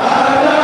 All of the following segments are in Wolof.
ala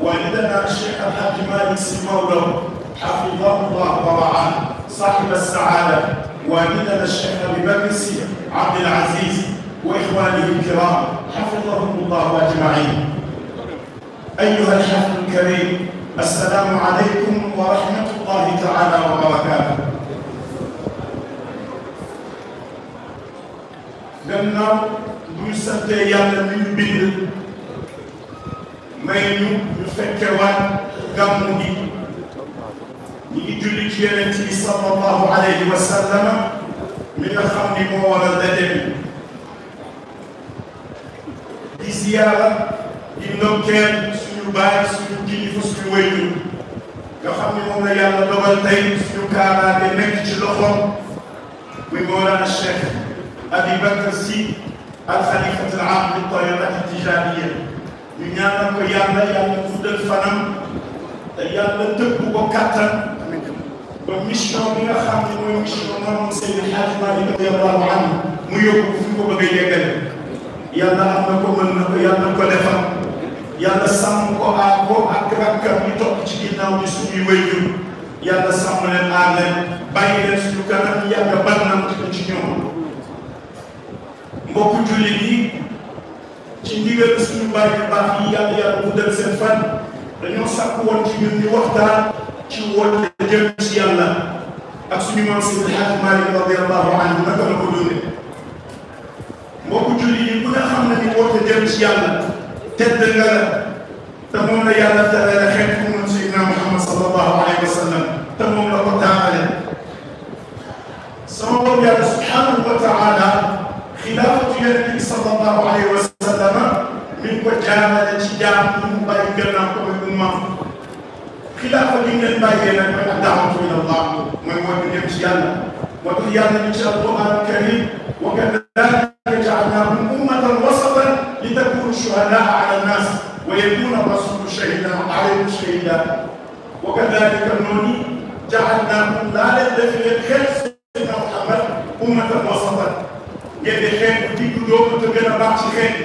والدنا الشيخ الحاج مالك سمولو حفظه الله ورعاه. صاحب السعادة والدنا الشيخ أبي بكر عبد العزيز وإخوانه الكرام حفظهم الله أجمعين. أيها الحفل الكريم، السلام عليكم ورحمة الله تعالى وبركاته. gannaaw bu ñu santee yàlla mi ñu bind may ñu fekkewaat gàmmu gi ñi ngi julli ci Yonent bi sallallahu alayhi wa sallam mi nga xam ni moo waral daje bi di ziyaara di ndokkeel suñu baay suñu kilifa suñu wayjur nga xam ni moom la yàlla dogal tey suñu kaaraange nekk ci loxoom muy Mawlana Cheikh Abi Bakr Sy al-Khalifatul Aam li tariqati tijaaniyya ñu ñaanal ko yàlla guddal fanam te yàlla tëbb ko kattan ba mission bi nga xam ne mooy mission moom Seydi El Hadji Malick radiyallahu anhu mu yóbbu fu ko bëgg a yeggale yàlla am na ko mën na ko yàlla ko defal yàlla sàmm ko aar ko ak rakkam yi topp ci ginnaaw di suñuy wayjur yàlla sàmm leen aar leen bàyyi leen suñu kanam yàgg bannam ci ñoom. mbokku jullit yi ci ndigal suñu baay yu baax yi yàlla guddal seen fan dañoo sàkk woon ci ñun ñu waxtaan ci woote jëm ci yàlla ak suñu maam Seydi El Hadji Malick radiyallahu anhu naka la ko dundee. mbokku jullit yi ku ne xam na ni woote jëm ci yàlla tedd nga la te moom la yàlla tere la xeet ku mun Seydina Muhammad sallallahu alayhi wa sallam te moom la ko taarale sama borom yàlla subhanahu wa taala xilaafatu Yonent bi sallallahu alayhi wa sallam mi ngi ko jaarale ci jaam yi mu bàyyi gannaaw ko muy ummaam xilaafa li ngeen bàyyee nag mooy ad-da'watu ila Allah mooy woote jëm ci yàlla moo tax yàlla ni ci al-Qur'an al-Karim wa kadhalika ja'alnakum ummatan wasatan litakunu shuhada'a 'ala an-nas wa yakuna ar-rasulu shahidan 'alaykum shahida wa kadhalika noonu ja'alnakum laa leen def leen xeet Seydina Muhammad ummatan wasatan ngeen di xeet bu diggu doomu te gën a baax ci xeet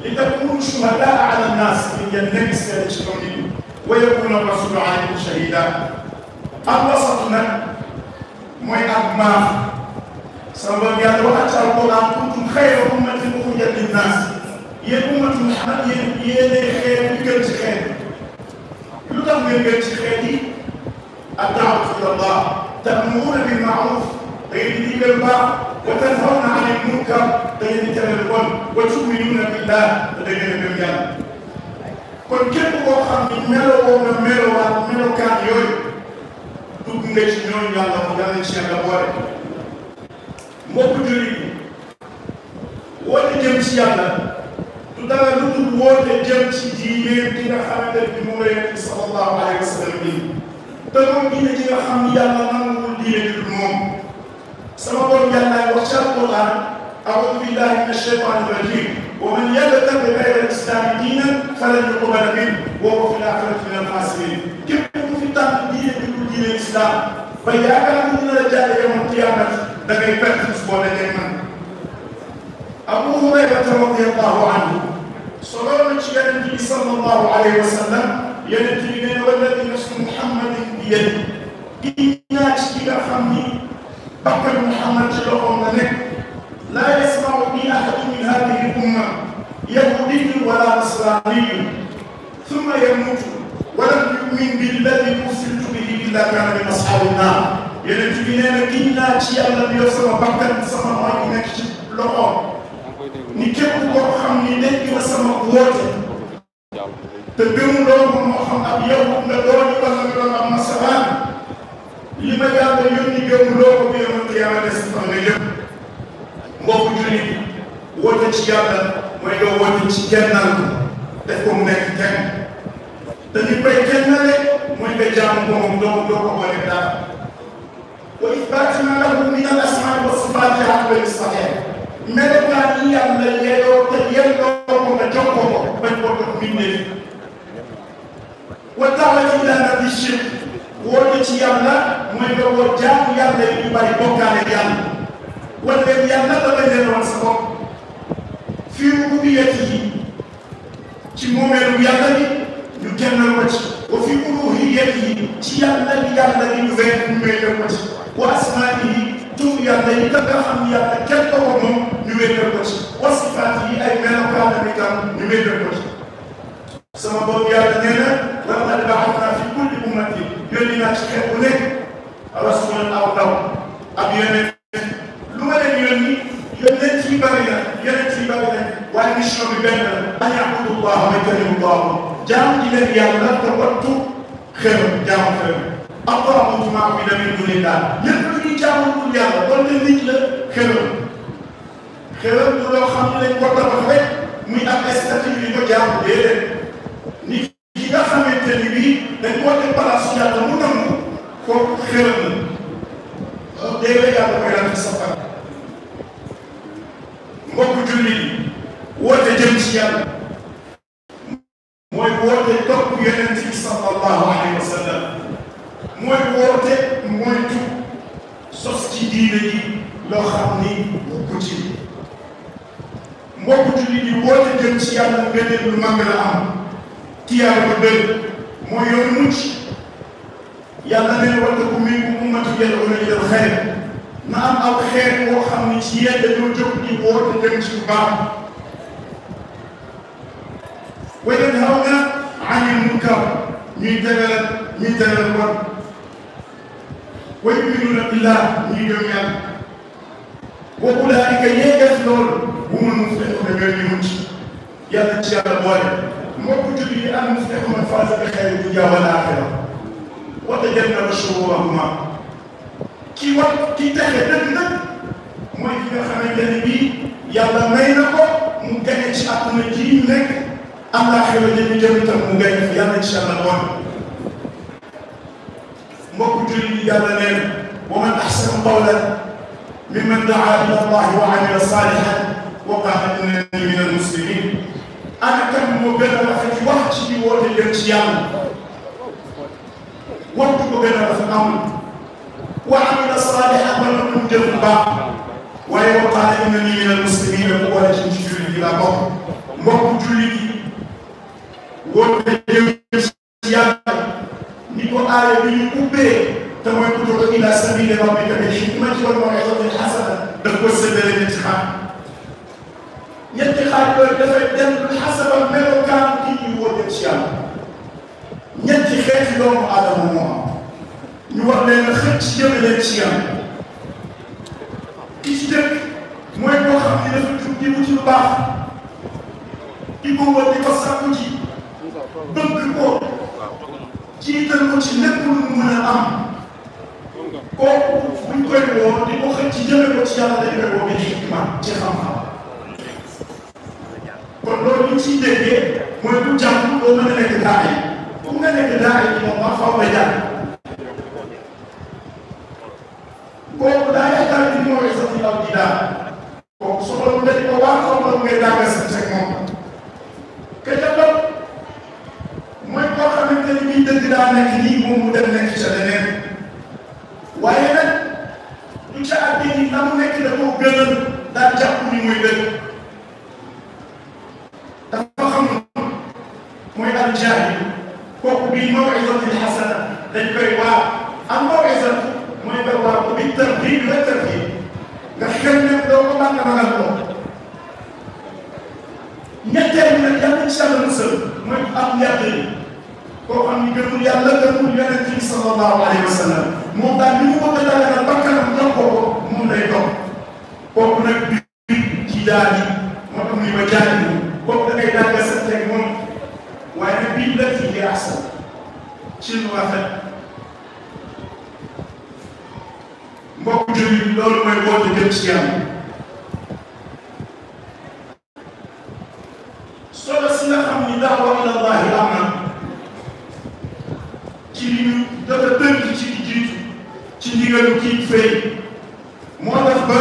li takunu shuhadaa ala nnaas li ngeen nekk seen ci kaw nit ñi wa yakuna rasulu alaykum shahida ak wasatu nag mooy ak maax sama borom yàlla waxaat ci alquran kuntum xayra ummatin uxrijat linnaas yéen ummatu Muhammad yéenay xeet bi gën ci xeet lu tax ngeen gën ci xeet yi ad-da'watu ila Allah ta'muruuna bil ma'ruuf da ngeen di digal baax wa tanhawna 'anil munkar da ngeen di tere lu bon wa tu'minuuna billah da ngeen a gëm yàlla kon képp koo xam ni meloo nga melokaan yooyu dugg nga ci ñooñu yàlla ko yàlla ci yàlla boole. mbokku jullit yi woote jëm ci yàlla du dara lu dul woote jëm ci diine ki nga xamante ni moom la Yonent bi sallallahu alayhi wa sallam bi te moom diine ji nga xam ni yàlla nanguwul diine ji dul moom. sama borom yàlla wax ci alquran a'uudu billahi mina shaytaani rajiim wa man yabtaghi ghayra al-islaami diinan falan yuqbala minhu wa huwa fil aaxirati mina al-xaasiriin képp ku fi tànn diine bi dul diine islam ba yaakaar ni dina la jaare yawmal qiyaama da ngay perte bis boo dajee man. Abu Hurayrata radiyallahu anhu solo na ci Yonent bi sallallahu alayhi wa sallam Yonent bi nee na wallazii nafsu Muhammadin biyadihi naa ci ki nga xam ni bakkan Muhammad ci loxoom la nekk laa yasma'u bi ahadin min haadihi l-umma yahuudiyyun wala nasraaniyyun thumma yamuutu wa lam yu'min billadhii ursiltu bihi illaa kaana min ashaabi n-naar. Yonent bi nee na giñ naa ci yàlla bi yor sama bakkan sama mooy bi nekk ci loxoom ni képp koo xam ni dégg na sama woote te gëmuloo ko moo xam ab yahud nga doon wala nga doon am nasaraan li ma yàlla yónni gëmuloo ko bi yawmal qiyaama des fan nga jëm. mbokku jullit woote ci yàlla mooy nga woote ci kennal ko def ko mu nekk kenn te ni koy kennale mooy nga jaamu ko moom doo ko boole dara wa ithbaatina lahu min al-asmaa'i wa sifaati ala al-sahih melokaan yi yàlla yeeyoo te yelloo ko nga jox ko bañ ko jox mbindeef wa da'wati ilaa nafi shirk woote ci yàlla mooy nga woo jaamu yàlla yi ñu bari bokkaale yàlla wala leen yàlla da bañ leen woon sa bopp fii rububiyyatihi ci moomeelu yàlla bi ñu kennal ko ci wa fii uluhiyyatihi ci yàlla bi ñu wér ñu wéyal ko ci wa asmaa'ihi tur yàlla yi ka nga xam yàlla kenn ko moom ñu wéetal ko ci wa sifaat yi ay melokaanam itam ñu wéetal ko ci sama bopp yàlla nee na wa laqad ba'athnaa fi kulli ummatin yónni naa ci xeet bu nekk rasuulan aw ndaw ab yonent lu ma leen yónni yonent yi bari na waaye mission bi benn la an ya'budu llaaha wa yajtanibu ttaaguut jaam di leen yàlla te wattu xeeram jaamu xeeram at-taaguut maa ubida min duuni llaah lépp lu ñuy jaamu dul yàlla doonte nit la xeeram du loo xam ne dañ ko tabax rek muy am statut yi ko jaamu déedéet nit ki nga xamante ni bii dañ koo teg place yàlla mu nangu kooku xeeram la mu deewee yàlla koy daan ci safara mbokku jullit yi woote jëm ci yàlla mooy woote topp yonent bi sallallahu alayhi wa sallam mooy woote moytu sos ci diine ji loo xam ni bokku ci mbokku jullit yi woote jëm ci yàlla ngëneel lu mag la am tiyaaba bu bëri mooy yoonu mucc yàlla ne wattaku minkum ummatun yad'uuna ilal xayr na am aw xeet boo xam ni ci yéen dañoo jóg di woote jëm ci lu baax wa yanhawna anil munkar ñuy tegal bon wa yu'minuuna billah ñuy gëm yàlla wa ulaa'ika ñee def loolu humul muflihuuna ñooy ñu mucc yàlla ci yàlla boole mbokku jullit yi al muflihu man faaza bi xayri dunya wal aaxira wa tajannaba shuruurahumaa ki texe dëgg-dëgg mooy ki nga xamante ne bii yàlla may na ko mu gañe ci àdduna ji ñu nekk àllaaxira ñu jëm itam mu gañe fi yàlla incha allah woon mbokku jullit yi yàlla neen wa man ahsanu qawlan mimman daa ila allahi wa amila saalihan wa qaala innanii mina al-muslimiin ana kan moo gën a rafet wax ci di woote jëm ci yàlla waxtu ko gën a rafet amul wa amila saalihan ba mu jëf lu baax waaye wa qaala innanii mina al-muslimiin bu boole ci jullit yi laa bokk mbokku jullit yi woote jëm ci yàlla ni ko aaya bi ñu ubbee te mooy ud'u ila sabiili rabbika bil hikmati wal maw'izati al hasana daf ko séddale ñetti xaaj yooyu dafay dem xasaba melokaan ki ñuy woote ci yàlla ñetti xeeti doomu aadama moo am ñu war leen a xëcc jëme leen ci yàlla ki ci dëkk mooy koo xam ne dafa jug di wuti lu baax di ko wër di ko sàkku ci bëgg ko jiital ko ci lépp lu mu mën a am kooku buñ koy woo di ko xëcc jëme ko ci yàlla dañ koy woo bi xikma ci xam-xam kon loolu ñu ciy déggee mooy ku jàng doo mën a nekk daa yi bu nga nekk daa yi moom ma faw nga jàng kooku daa yaakaar ni mooy sa fi aw ji daal kooku soxla mu dañ ko waa xaw ma ngay dàgga sa teg moom ka ca topp mooy koo xamante ni bii dëgg daa nekk nii moom mu dem nekk ca leneen waaye nag du ca àddee ni na mu nekk da koo gënal daa jàpp ni muy dëgg dafa xam mooy al-jaahil kooku bii maw'izatul hasana dañ koy waa am maw'izatu mooy nga waa ko bi tarhiib wa tarhiib nga xel ne doo ko mën a ragal ko ñetteel bi nag yàlla incha allah musal mooy am yàlla yi koo xam ni gëmul yàlla gëmul yonent bi sallallahu alayhi wa sallam moom daal li mu bëgg a daganal bakkanam jox ko ko moom lay dox kooku nag bi ci daal yi moo tax muy ba jaay kooku da ngay daal di sa teg moom waaye nag bii la ci ahsan ci lu rafet mbokku jullit loolu mooy woote jëm ci yàlla solo si nga xam ni daawa ila llahi am na ci li ñu dafa tënk ci di jiitu ci ndigalu kii fay moo tax ba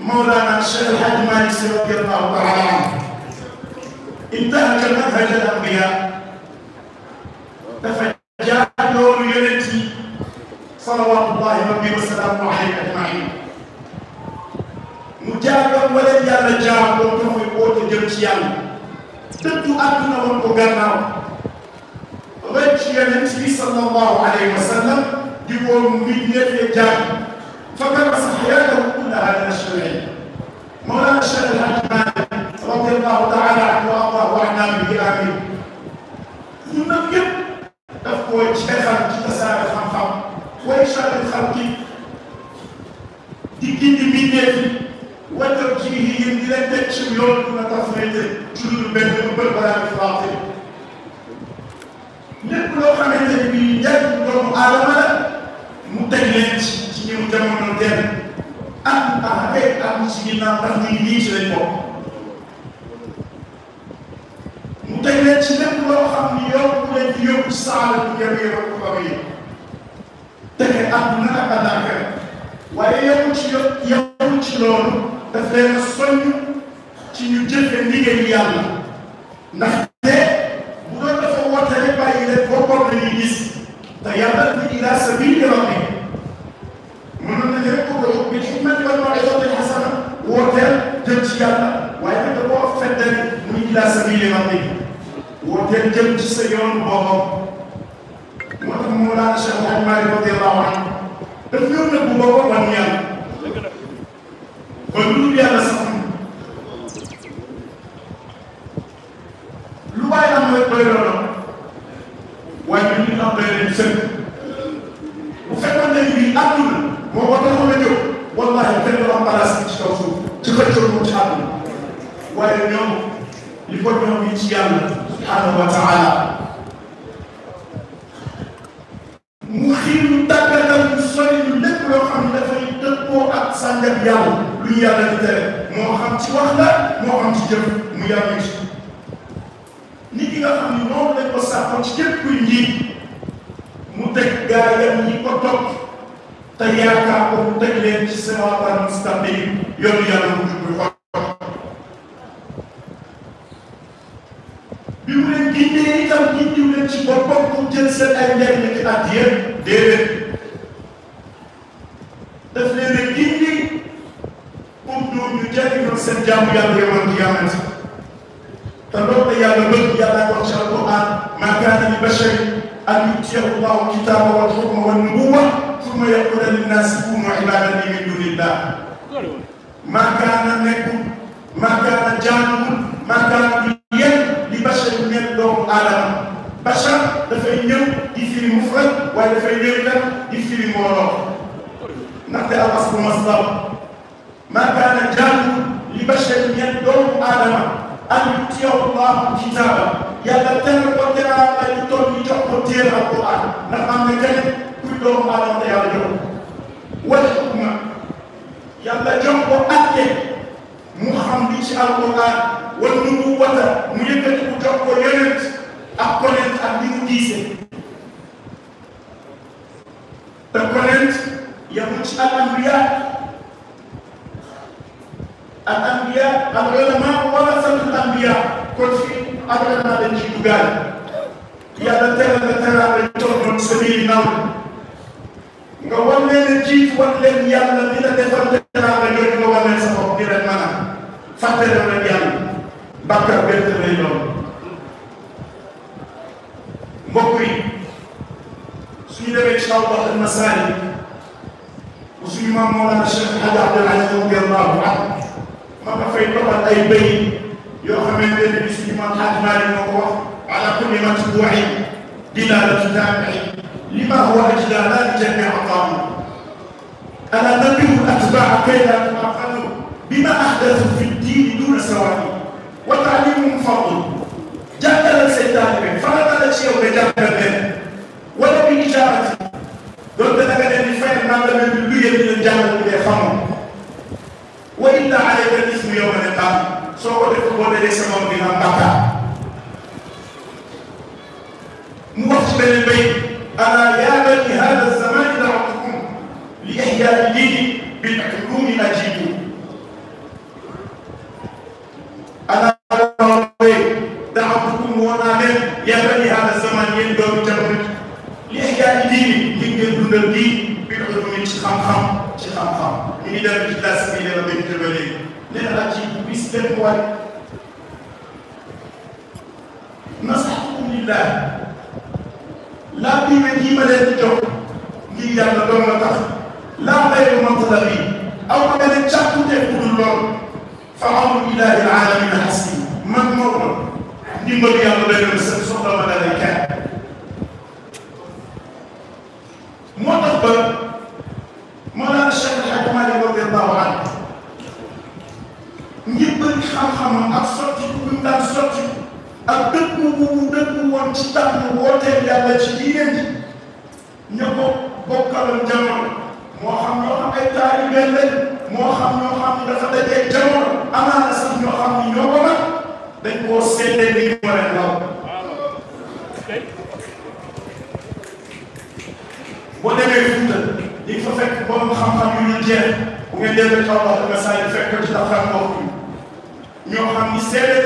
Mawlana Cheikh El Hadj Malick Sy radiyallahu taala anhu intahaka manhaj al anbiya dafa jaar yoonu yonent yi salawatullahi rabbi wa salaamu alayhi ajmain mu jaaroon wala yàlla jaaroon te mooy woote jëm ci yàlla dëddu àdduna woon ko gannaaw roy ci yonent bi sallallahu alayhi wa sallam di woo nit ñëpp jaam فكرس حياته كلها لنشر العلم. مولانا الشيخ الحاج مالك رضي الله تعالى عنه وارضاه وعنا به امين. ñun nag yëpp daf koy jeexal ci tasaare xam-xam way charri xalqi di gindi mbindeef yi wàllu ji yi yéen di leen teg ci yoon dina tafrite ci lu benn bël balaa di flaate lépp loo xamante ni bii njariñ doomu aadama la mu teg leen ci ñi mu jamono teel ak ci ginnaaw ndax ñu ngi nii ci lañ bokk mu teg leen ci lépp loo xam ni yow ku leen di yóbbu saala bu jëmee ba ko xaw yi tege àdduna ak àllaaxira waaye yemul ci loolu daf leen a soññ ci ñu jëfe ndigal yàlla ndaxte bu doon dafa woote rek bàyyi leen boppam la ñuy gis te yàlla ni ilaa sabiili rabbik mënoon nañu rek ko bil hikmati wal maw'izati hasana wooteel jëm ci yàlla waaye nag da koo feddali muy ilaa sabiili rabbik wooteel jëm ci sa yoon boppam moo tax Mawlana Cheikh Alhaji Malick radiyallahu anhu daf ñëw nag bu boppam wan yàlla kon lu dul yàlla sax lu bàyyi am rek doy loolu waaye ñun ñu am doy leen sëkk bu fekkoon ne bii àdduna moo ko taxaw a jóg wallahi kenn du am place ci kaw suuf ci xëccoo moom ci àdduna waaye ñoom li ko ñoom yi ci yàlla subhanahu wa taala mu xiir ñu tàggatal ñu sori ñu lépp loo xam ne dafay dëppoo ak sàngat yàlla lu ñu yàlla di tere moo xam ci wax la moo xam ci jëf mu yàlla ci nit ki nga xam ne noonu lañ ko sàkkoon ci képp kuy njiit mu teg gaayam ñi ko topp te yaakaar ko mu teg leen ci siraatal mustaqim yoonu yàlla mu jublu xol bi mu leen gindee itam gindiw leen ci boppam pour jël seen ay njëriñ ci at yëpp déedéet daf leen a gindi pour ñu jëriñoo seen jaamu yàlla yomal qiyaamati te loolu la yàlla bëgg yàlla wax ci alquran maa kaana li basharin an yu'tiyahu llahu kitaaba wal hukma wan nubuwwa summa yaqula linnaasi kuunu ibaadan li min dunillah maa kaana nekkul maa kaana jaaduwul maa kaana yéen li basharin ñeent doomu aadama bashar dafay ñëw di firi mufrad waaye dafay ñëw itam di firi mbooloo ndaxte al aslu masdar maa kaana jaaduwul li basharin ñeent doomu aadama an yu'tiyahu llahu kitaaba yàlla teral ko teral ay tool yi jox ko téere alquran ndax am na kenn kuy doomu aadama te yàlla jox wal hukma yàlla jox ko atte mu xam li ci alquran wal nubuwwata mu yëkkati ku jox ko yonent ak konent ak li mu diise te konent yamul ci al anbiya al anbiya al ulama warasatul anbiya kon fii al ulama dañ ciy dugaale yàlla teral la teral la toogoon sa biir naw nga war leen a jiit war leen yàlla di la defal teral la yooyu nga war leen sa bopp di leen mën a fàttali leen yàlla bàkkar bett lay doon mbokk yi suñu demee ci Awdah al-Masaalik suñu maam Mawlana Cheikh Alhaji Abdoul Aziz radiyallahu anhu ma nga fay toppal ay béy yoo xamante ne bi suñu maam Hadj Malick moo ko wax ala kulli matbu'in dilalatu tabi'in lima huwa ajla la li jami' aqam ala nabiyu al-atba' kay la tu'aqadu bima ahdathu fi ad-din duna sawa'i wa ta'limuhum fadl jàngalal say taalibe farata la ci yow nga jàngal leen wala bi ijaarati doonte da nga leen di fayal naan la leen di luyee di leen jàngal bi dee xamoon wa illa alayka al-ismu yawma al-qiyamah soo ko def boo dajee sa moom dina am bàkkaar mu wax ci beneen bay ala yaa bani hada zamani da'awtukum li ihya'i diini bil ulumi ajibu ala da'awtukum woonaa leen yaa bani hada zaman yéen doomu jamono li ihya'i diini ngir ngeen dundal diin bil ulumi ci xam-xam ci xam-xam ñu ngi dem ci classe bi la bañ tëba léegi nee na ci bis benn waay nasaxtukum lillah laa bii ma jii ma leen di jox ngir yàlla doon la tax laa xayru matlabi aw ma beneen càkkutee ku dul lool fa amul ilaahi alamina hasbi man moo ko ndimbalu yàlla doy na seen soxla ma dalay kenn moo tax ba Mawlana Cheikh El Hadj Malick radiyallahu anhu ngir bëri xam-xamam ak sotti bu mu daan sotti ak dëkku bu mu dëkku woon ci tànn wooteel yàlla ci diine ji ña ko bokkaloon jamono moo xam ñoo xam ay taalibe lañ moo xam ñoo xam ni dafa dajee jamono amaana sax ñoo xam ni ñoo ko mag dañ koo seetlee ni ñu war a law boo demee Fuuta di fa fekk borom xam-xam yu ñu jeex bu ngeen demee taw wax nga saa yi fekk ko ci taxaw mbokk yi ñoo xam ni seede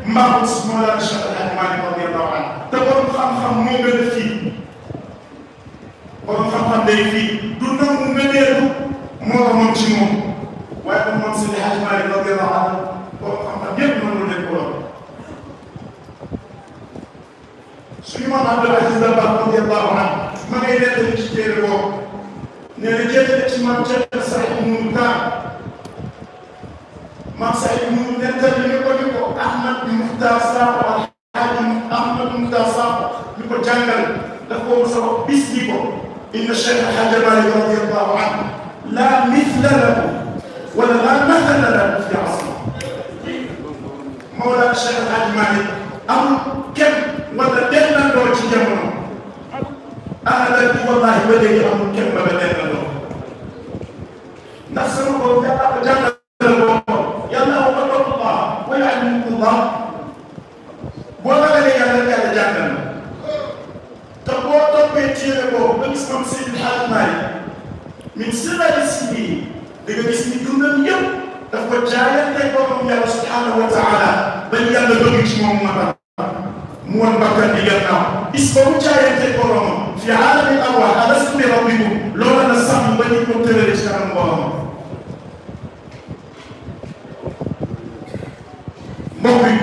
mbaaxul si Mawlana Cheikh El Hadj Malick radiyallahu anhu te borom xam-xam moo gën a fii borom xam-xam day fii du nangu ngëneelu moromam ci moom waaye comme moom Seydi El Hadj Malick radiyallahu anhu borom xam-xam yëpp mënul leen ko lool suñu maam Abdul Aziz Dabakh radiyallahu anhu ma ngay nettali ci téere boobu nee na jëlee ci maam Thierno Saïd Nourou Tall maam Saïd Nourou nettali ni ko Ahmad Muxtaar Sakho Alxaaji Ahmad Muxtaar Sakho ñu ko jàngal daf ko mos a wax bis ni ko inna Cheikh El Hadj Malick radiyallahu anhu laa mithla lahu wala laa mathala lahu fi asri Mawlana Cheikh El Hadj Malick amul kenn wala delloo ci jamono ahlan bi wallahi ba léegi amul kenn ba ba delloo ndax sama bopp yàlla ko jàngal boppam yàlla ko Allah wa yu'allimukumullah boo ragalee yàlla jàngal la te boo toppee téere boobu ba gis moom Seydi El Hadj Malick min sirari sibi da nga gis ni dundam yëpp daf ko jaayante boppam yàlla subhanahu wa taala ba yàlla bëgg ci moom matal mu wan bakkan di gannaaw bis ba mu jaayante boromam fi aalami arwaax alastu bi rabbikum loola la sàmm ba ñu ko tëralee ci kanam boromam mbokk yi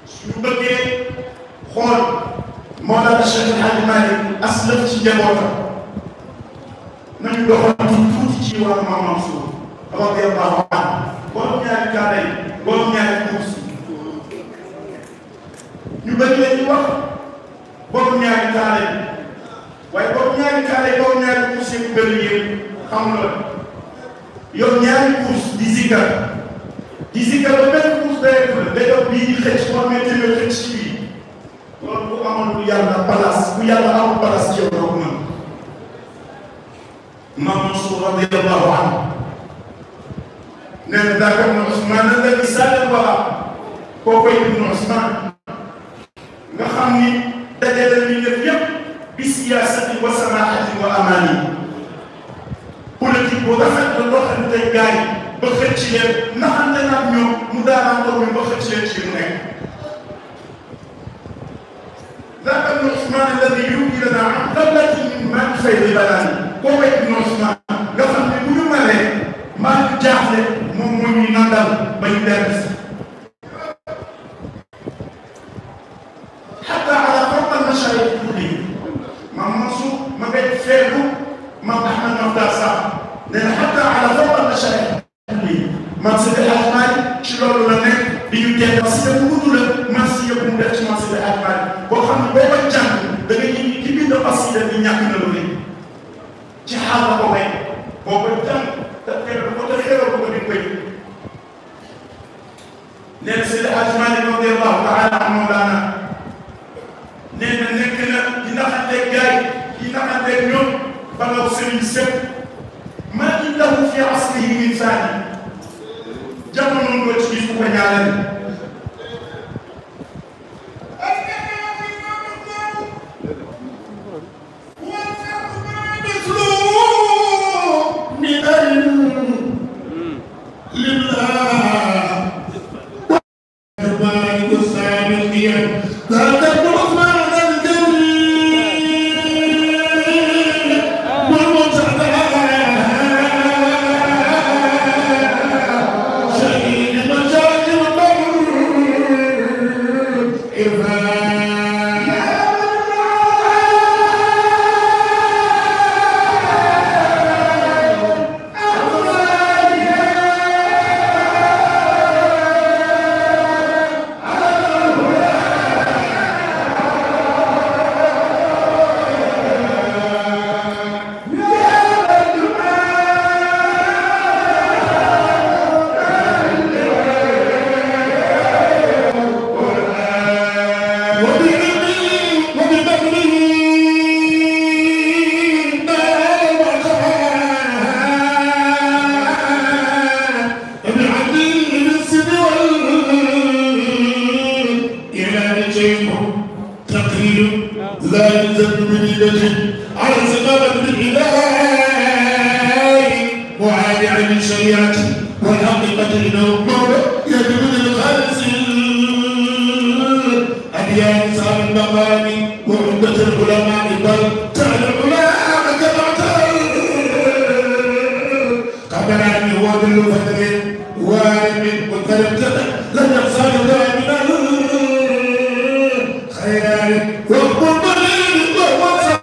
suñu bëggee xool Mawlana Cheikh El Hadj Malick aslaf ci njabootam nañu doxantu tuuti ci wàllu Maam Mansour radiyallahu anhu borom ñaari kaala yi borom ñaari kuus ñu bëri leen di wax borom ñaari kaala yi waaye borom ñaari kaala yi borom ñaari kuus yi bëri yëpp xam nga yow ñaari kuus di zikar ba benn kuus day def la day doon bii di xëcc boo amee téeméer xëcc ci bii loolu bu amoon lu yàlla place bu yàlla amul place ci yow doo ko mën Maam Mansour radiyallahu anhu nee na daaka ibnu Usmaan alladi saala wara kooku ibnu Usmaan nga xam ni dajale ñu def yëpp bi siyaasati wa samaaxati wa amaani politique bu rafet la doxante gaay ba xëcc leen naxante nag ñoom mu daanaan ko ba xëcc leen ci mu nekk daaka ibnu Usmaan alladi yuhdi lana an qablatin min maa faydi balaani kooku ibnu Usmaan nga xam ne bu ñu malee maa ngi jaaxle moom moo ñuy nandal ba ñu dellu si xataa ala fawqa al-mashaayix tuddi Maam Mansour ma ngay feelu Maam Ahmad Muxtaar Sakho nee na xataa ala fawqa al-mashaayix tuddi Maam Seydi El Hadj Malick ci loolu la nekk di ñu teel parce que bu gudd la merci yëpp mu def ci Maam Seydi El Hadj Malick boo xam ne boo koy jàng da nga yëg ci biir xasida bi ñàkk na lu ne ci xaal la ko may boo koy jàng te xeeral ko di koy nee na Seydi El Hadj Malick radiyallahu taala anhu Mawlana nee na nekk na di naxanteeg gaay di naxanteeg ñoom ba nga sëriñ sëpp maa indahu fi asrihi min saani jamono nga ci gis ku ko ñaareel يعني شيء تقرير لا يلزم بمدينة على سبابة الإله وعاد عن الشريعة والحقيقة إنه مولى يجب للخالص أبيان صاحب المقام وعدة العلماء بل تعالى العلماء كما قبل أن هو بالفتر ومن وترتد لن يحصل دائما خيرا وقل بليل وهو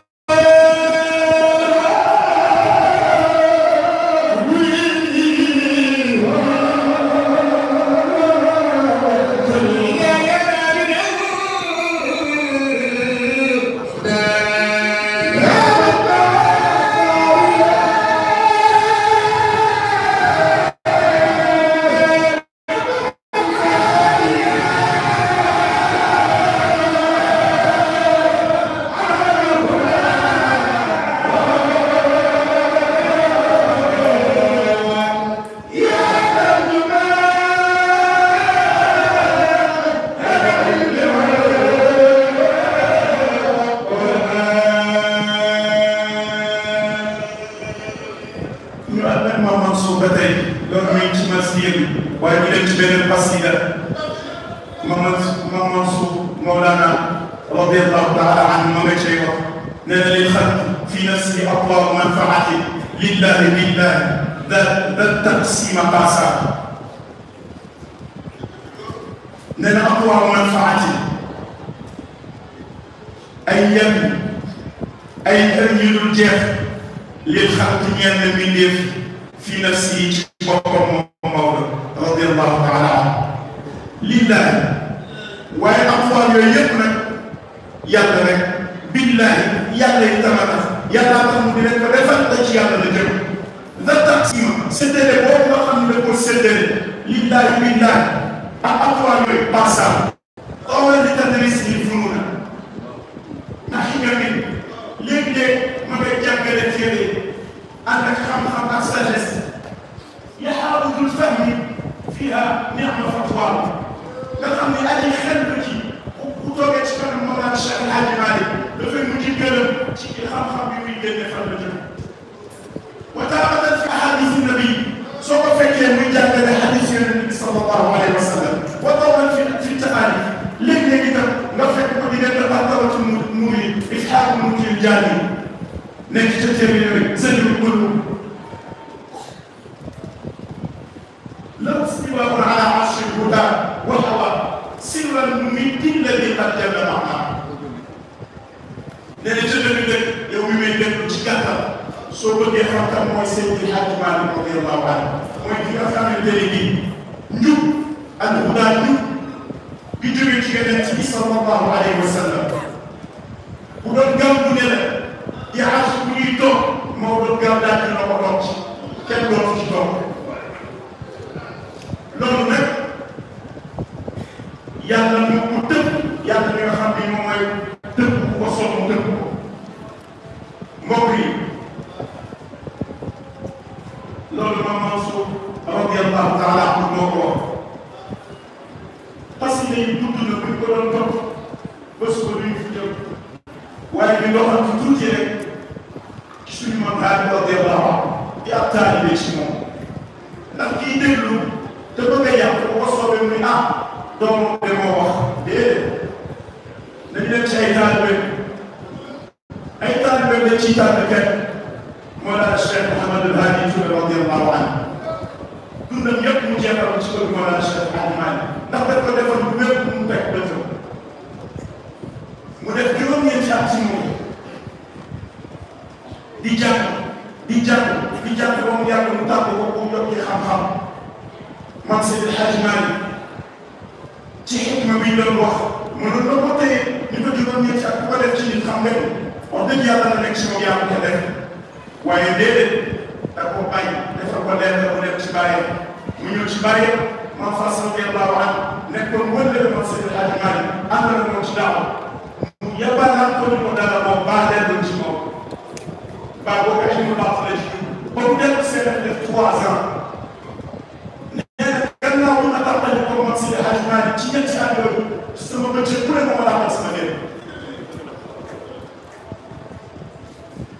na ma laaxal sama lépp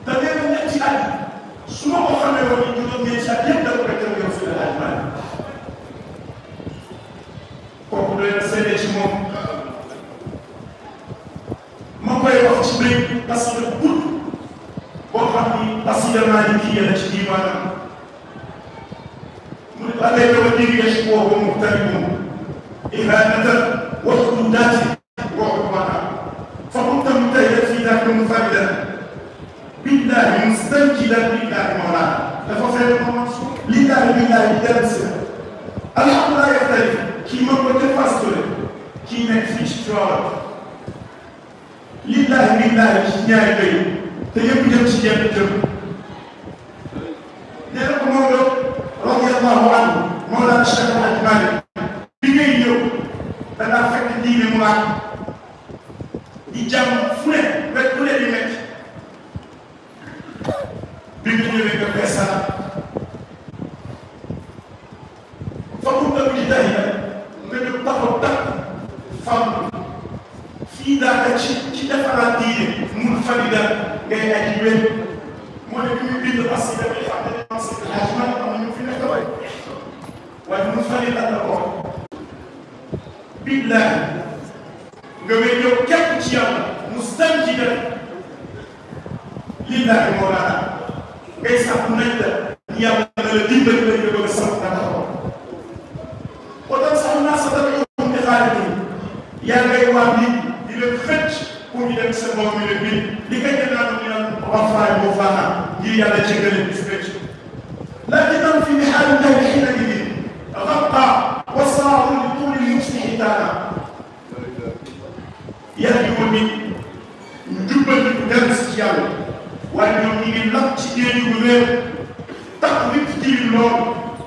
te nee na ñetti at su ma ko xamee woon ni juróom-ñeenti at yëpp da ko fekk yow si la laaj kooku doy na seede ci moom ma koy wax ci mbéy parce que gudd boo xam ni asiyama ni kii yàlla ci diiwaanam mu ne alayka wa diriya wa huwa muhtaribun ihanatan wa hududati wa hurmata fa kunta mutahidan fi daka munfaridan billahi mustanjidan billahi mawlana dafa fekk moom lillahi billahi dellu si alhamdulilah yaxtarif kii ma ko def fas kii nekk fii ci Tiwaawan lillahi billahi ci ñaari béy te yëpp jëm ci jenn jëm nee na ko Maodo radiyallahu anhu Mawlana Cheikh El Hadj Malick bi ngay ñëw da ngaa fekk diine mu laaj di jàmm fu ne wet fu ne di métti bi nga ñëwee nga feesal fa mu tëb ci day nga ñu taxaw takk fam fii daaka ci defaraat diine mun farida ngay aji wér moo ne bi muy bind asida bi xam ne Seydi El Hadji Malick am na ñu fi nekk waaye mun farida la ko billahi nga wéy ñëw képp ci yàlla mustanjidan lillahi mawlana ngay sax nañ la yàlla na la dimbali la nga bëgg a sax nga taxaw otan sax naa sa dara yow di xaarati yaa ngay wax nit di leen xëcc pour ñu dem sa bopp mi leen bind li koy gënaa ñu naan wafaay boo faana ngir yàlla jéggale bis fecc lakin fi nihaari llahi xiina idin xaqa wa saaru li tuuli muslihi taana yahdimu nit ñu jubbal nit dellu si ci yàlla waaye ñoom ñi ngi lakk ci géej gu réer tax nit ci loolu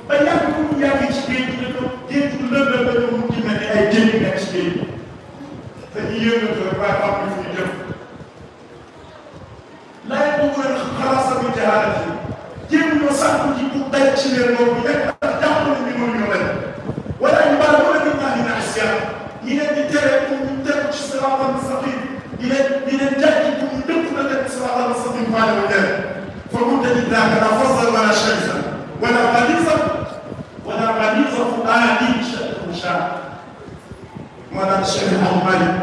ba yàgg bu ñu yàgg ci géej gi dañoo géej gu lëndëm ba ñu mujj mel ni ay géej yu nekk ci géej gi dañuy yëngatu rek waaye xam ne fu ñu jëm laay boobu nag xalaat sama jaarale ci jéem ñoo sàkku ci pour daj ci leen loolu nekk ndax jàpp nañ ni mënuñoo leen wala ñu baal wala ñu naan ñu naan siyaar ñi leen di tere pour ñu tegu ci siraatal mustaqim ñi leen jàkki pour ñu dëpp na tegu siraatal mustaqim faale wu leen fa kunta jidaaka la fasal wala shamsa wala xalisa wala xalisa fu aadi shatu sha moo naan Cheikh El Hadj Malick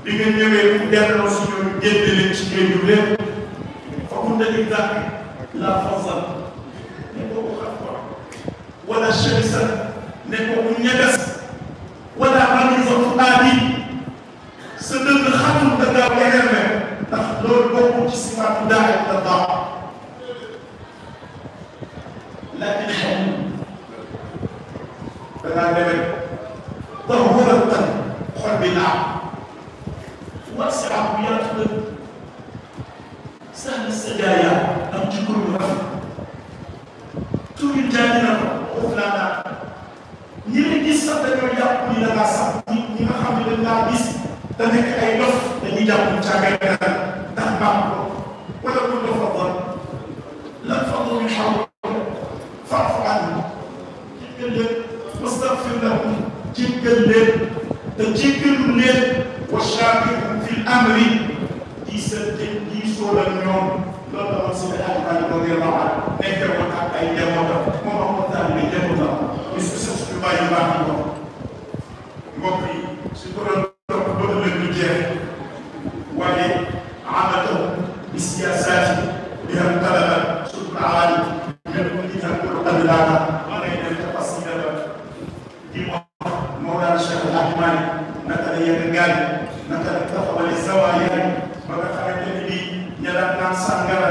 bi nga ñëwee mu delloo si ñoom génne leen ci géej gu lépp fa kunta jidaaka la fasal ne ko ko xam ko wala shamsa ne ko ku ñegas wala xalisa fu aadi sa dënn xatul da ngaa weeree ndax loolu bokkul ci sifaatu daay la baax lakin xel da ngaa demee tahuratan xol bi naaw wasi'a bu yaatu la sahla sajaaya am ci kur bu rafet tuuti jaay na ko foofu laa naan ñi la gis sax dañoo jàpp ni da ngaa sax ñi nga xam ne dañ laa gis te nekk ay dof dañuy jàpp ni càggay dara ndax baax ko wala ku dof a bon lan fadlu min xaw fa'fu anhum jéggal leen wastaghfir lahum jéggal leen te jéggalu leen wa shaawirhum fil amri diisoo la ñoom loolu la Seydi El Hadji Malick radiyallahu anhu nekk woon ak ay njabootam moom ak ko taalibe njabootam bis bu set suñu bàyyi baax yi ko mbokk yi su ko doon topp ba ëllëg ñu jeex waaye amatahu bi siyaasaati biha talaba sutul aali mel ko itam ko andilaka ngay dem ca qasida ba di wax Mawlana Cheikh El Hadji Malick naka la yenn gaal naka la taxawale zawaaya ba nga xamante ni bii ña daan naan sàngara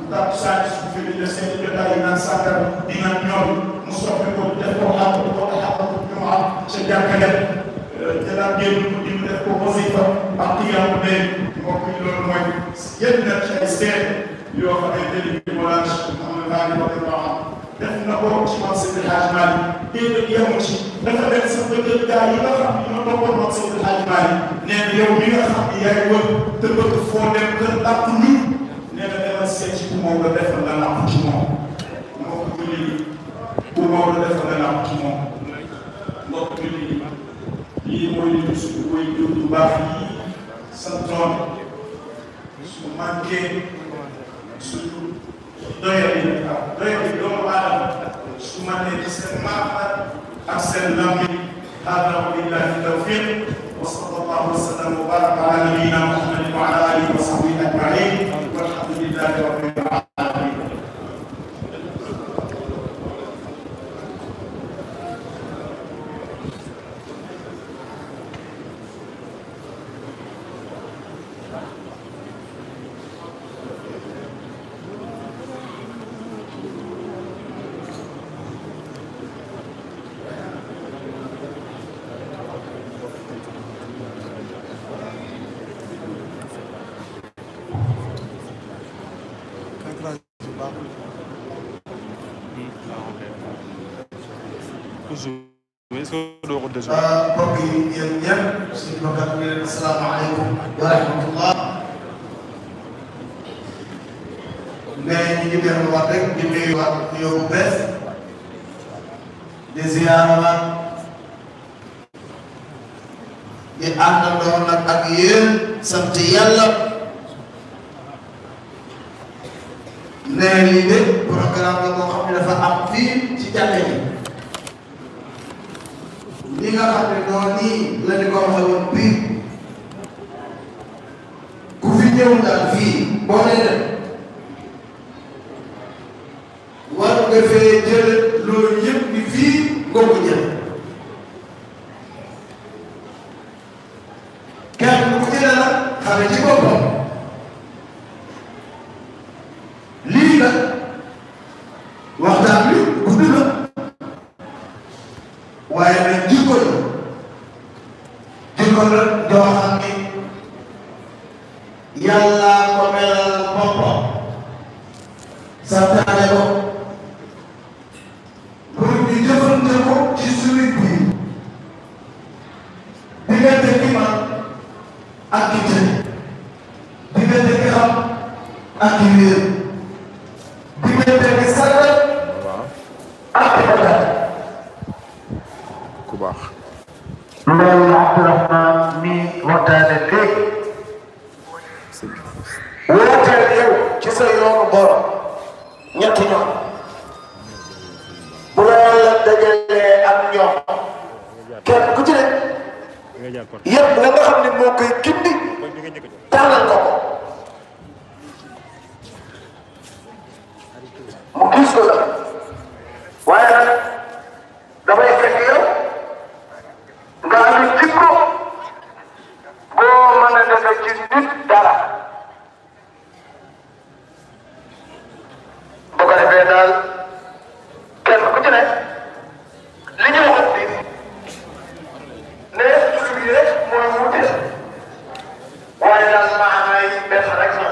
ndax saa ci suuf di def seen jotaay yi naan sàngara di naan ñoom mu soppi ko def ko xam ko xaqatu ñu am ca jàkkale ña daan génn ko di def ko wasifa ak qiyaamu layl mbokk yi loolu mooy yenn na ci ay seet yoo xamante ni bii Mawlana Cheikh Mouhamed Ghali radiyallahu anhu def na ko ci Maam Seydi El Hadji Malick déedéet yemu ci dafa dem sax ba jël gaa yi nga xam ne ñoo toppoon Maam Seydi El Hadji Malick nee na yow mi nga xam ne yaay wër te bëgg foo dem kër làpp nit nee na demal seet ci ku Maodo defal la làpp ci moom moo ko julli yi ku Maodo defal la làpp ci moom mbokk julli yi lii mooy li suñu koy jur bu baax yi santoon su manqué su doyadi doomu aadama su manee ci seen maaxar ak seen lammi hada wa billahi tawfiq wa sallallahu wa sallam wa baraka ala nabiyyina muhammadin wa ala alihi wa sahbihi ajmain walhamdulillahi rabbil alamin. mbokk yi yéen ñëpp suñu mbokk yi leen asalaamaaleykum wa rahmatullah. mais ñu ngi dellu wax rek di nuyuwaat nuyoo bu bees di ziyaarawaat di àndandoo nag ak yéen sant yàlla ne lii de programme la boo xam ne dafa am fii ci jàkka ji. li nga xam ne noonu nii la ñu ko waxee woon bii ku fi ñëw daal fii boo dee dem war nga fee jël loolu yëpp bi fii nga ko jël kenn ku ci ne nag xame ci boppam lii nag waxtaan bi gudd na waaye nag jikko la joo xam ni yàlla ko melal boppam santaane ko pour ñu jëfante ko ci suñu biir diggante ki man ak ki tëj diggante ki xam ak ki wéer diggante ki sagal ak ki bagal ku baax loolu Abdourahmane mi waxtaane léegi wooteel yow ci sa yoonu borom ñetti ñoom bu la yàlla dajalee ak ñoom kenn ku ci ne yëpp la nga xam ne moo koy gindi tànnal ko ko mu gis ko la waaye nag dafay fekk yow nga am jikko boo mën a defee ci nit dara bu ko defee daal kenn ku ci ne li ñu waxoon bi ne tur bi rek mooy wute waaye daal maanaam yi benn rek la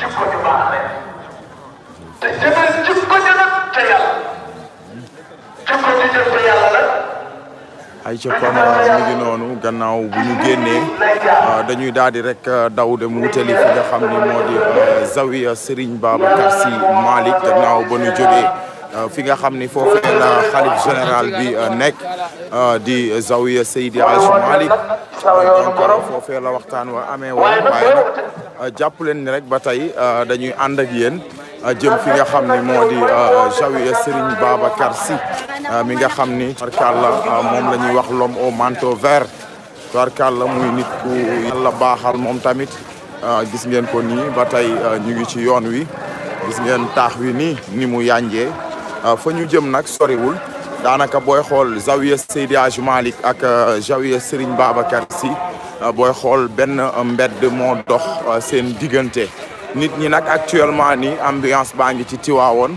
jikko ju baax rek te jëmee jikko ju nag ca yàlla jikko ju jëm ca yàlla la. ay ca kon mi ngi noonu gannaaw bu ñu génnee dañuy daal di rek daw dem wutali fi nga xam ni moo di zawiya Serigne Babacar Sy Malick gannaaw ba ñu jógee fi nga xam ni foofee la xalif général bi nekk di zawiya Seydi Hadji Malick donc foofee la waxtaan wa amee woon waaye nag jàpp leen ni rek ba tey dañuy ànd ak yéen jëm fi nga xam ni moo di zawiya Serigne Babacar Sy mi nga xam ni tubarkàlla moom la ñuy wax l'homme au manteau vert tubarkàlla muy nit ku yàlla baaxal moom tamit gis ngeen ko nii ba tey ñu ngi ci yoon wi gis ngeen taax wi nii ni mu yànjee fa ñu jëm nag soriwul daanaka booy xool zawiya Seydi Hadji Malick ak zawiya Serigne Babacar Sy booy xool benn mbedd moo dox seen diggante nit ñi nag actuellement ni ambiance baa ngi ci Tiwaawoon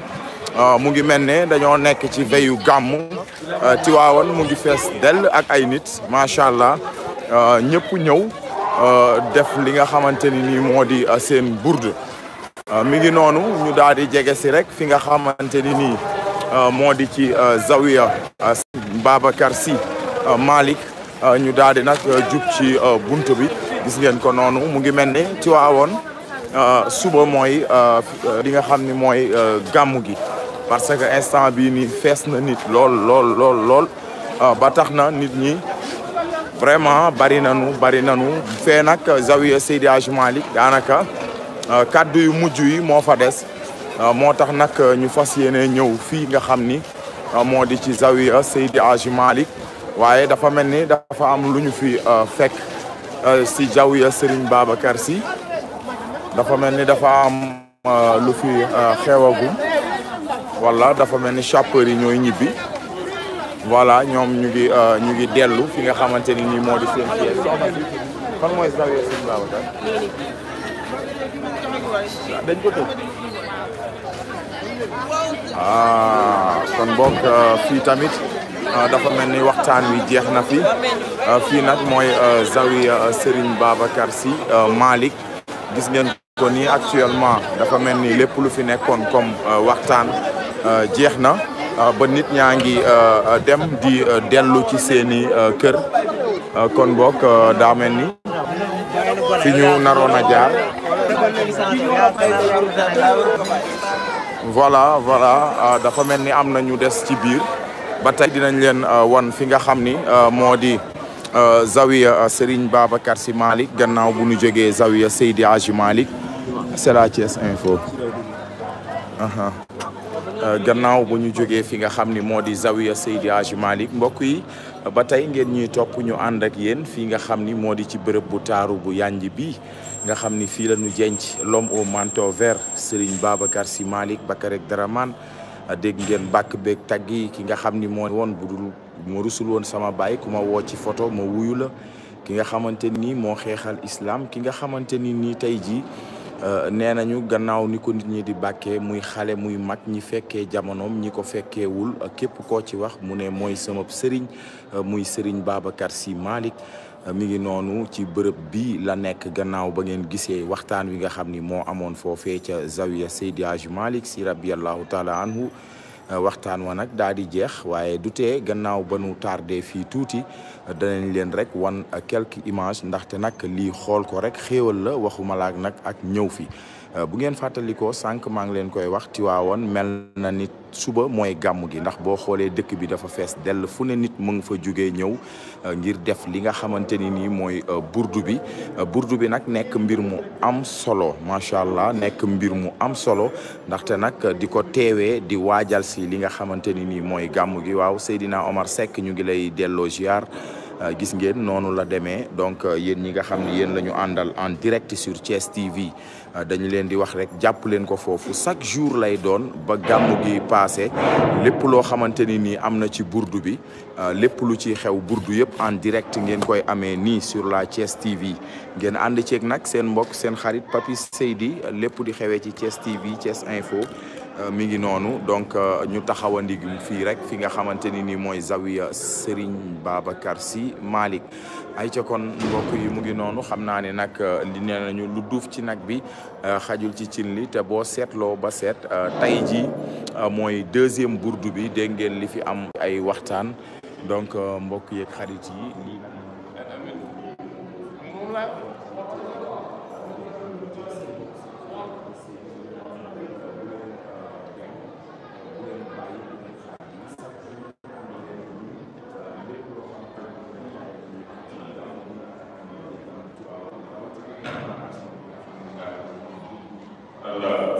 mu ngi mel ne dañoo nekk ci veyu gàmmu Tiwaawoon mu ngi fees dell ak ay nit macha allah ñëpp ñëw def li nga xamante ni nii moo di seen bourde mi ngi noonu ñu daal di jege si rek fi nga xamante ni nii moo di ci zawiya Babacar Sy Malick ñu daal di nag jub ci bunt bi gis ngeen ko noonu mu ngi mel ne Tiwaawoon suba mooy li nga xam ni mooy gàmmu gi parce que instant bii nii fees na nit lool ba tax na nit ñi vraiment bari nanu fee nag zawiya Seydi Hadji Malick daanaka kaddu yu mujj yi moo fa des moo tax nag ñu fas yéene ñëw fii nga xam ni moo di ci zawiya Seydi Hadji Malick waaye dafa mel ni dafa am lu ñu fi fekk si zawiya Serigne Babacar Sy dafa mel ni dafa am lu fi xewagum wala dafa mel ni chapeur yi ñooy ñibbi voilà ñoom ñu ngi dellu fi nga xamante ni nii moo di seen pièce fan mooy zawiya Serigne Babacar dañ ko tëj kon bokk fii tamit dafa mel ni waxtaan wi jeex na fi fii nag mooy zawiya Serigne Babacar Sy Malick gis ngeen ko nii actuellement dafa mel ni lépp lu fi nekkoon comme waxtaan jeex na ba nit ñaa ngi dem di dellu ci seeni kër kon bokk daa mel ni fi ñu naroon a jaar voilà dafa mel ni am na ñu des ci biir ba tey dinañ leen wan fi nga xam ni moo di zawiya Serigne Babacar Sy Malick gannaaw bu ñu jógee zawiya Seydi Hadji Malick c'est la Thiès Info gannaaw bu ñu jógee fi nga xam ni moo di zawiya Seydi Hadji Malick mbokk yi ba tey ngeen ñuy topp ñu ànd ak yéen fii nga xam ni moo di ci bërëb bu taaru bu yanj bi nga xam ni fii la ñu jenc l'homme au manteau vert Serigne Babacar Sy Malick Bakarek Daraman dégg ngeen bàkk beeg tagg yi ki nga xam ni moo woon budul moo rusul woon sama baay ku ma woo ci photo ma wuyu la ki nga xamante ni moo xeexal islam ki nga xamante ni nii tey jii nee nañu gannaaw ni ko nit ñi di bàkkee muy xale muy mag ñi fekkee jamonoom ñi ko fekkeewul képp koo ci wax mu ne mooy sama sëriñ muy Serigne Babacar Sy Malick mi ngi noonu ci bërëb bi la nekk gannaaw ba ngeen gisee waxtaan wi nga xam ni moo amoon foofee ca zawiya Seydi Hadji Malick Sy radiyallahu taala anhu waxtaan wa nag daal di jeex waaye du tee gannaaw ba nu tardé fii tuuti danañ leen rek wan quelques images ndaxte nag lii xool ko rek xéewal la waxuma laak nag ak ñëw fi bu ngeen fàttalikoo sànq maa ngi leen koy wax Tiwaawoon mel na nit suba mooy gàmm gi ndax boo xoolee dëkk bi dafa fees dell fu ne nit mu ngi fa jugee ñëw ngir def li nga xamante ni nii mooy burdu bi nag nekk mbir mu am solo macha allah nekk mbir mu am solo ndaxte nag di ko teewee di waajal si li nga xamante ni nii mooy gàmm gi waaw Seydina Omar Seck ñu ngi lay delloo ziar gis ngeen noonu la demee donc yéen ñi nga xam ne yéen la ñu àndal en direct sur Thiès TV dañu leen di wax rek jàpp leen ko foofu chaque jour lay doon ba gàmmu gi passé lépp loo xamante ni nii am na ci burdu bi lépp lu ci xew burdu yëpp en direct ngeen koy amee nii sur la Thiès TV ngeen ànd ceeg nag seen mbokk seen xarit Papis Seydi lépp di xewee ci Thiès TV Thiès Info mi ngi noonu donc ñu taxawandi fii rek fi nga xamante ni nii mooy zawiya Serigne Babacar Sy Malick ay ca kon mbokk yi mu ngi noonu xam naa ne nag li nee nañu lu duuf ci nag bi xajul ci cin li te boo seetloo ba seet tey ji mooy deuxième burdu bi dégg ngeen li fi am ay waxtaan donc mbokk yeeg xarit yi lii Allah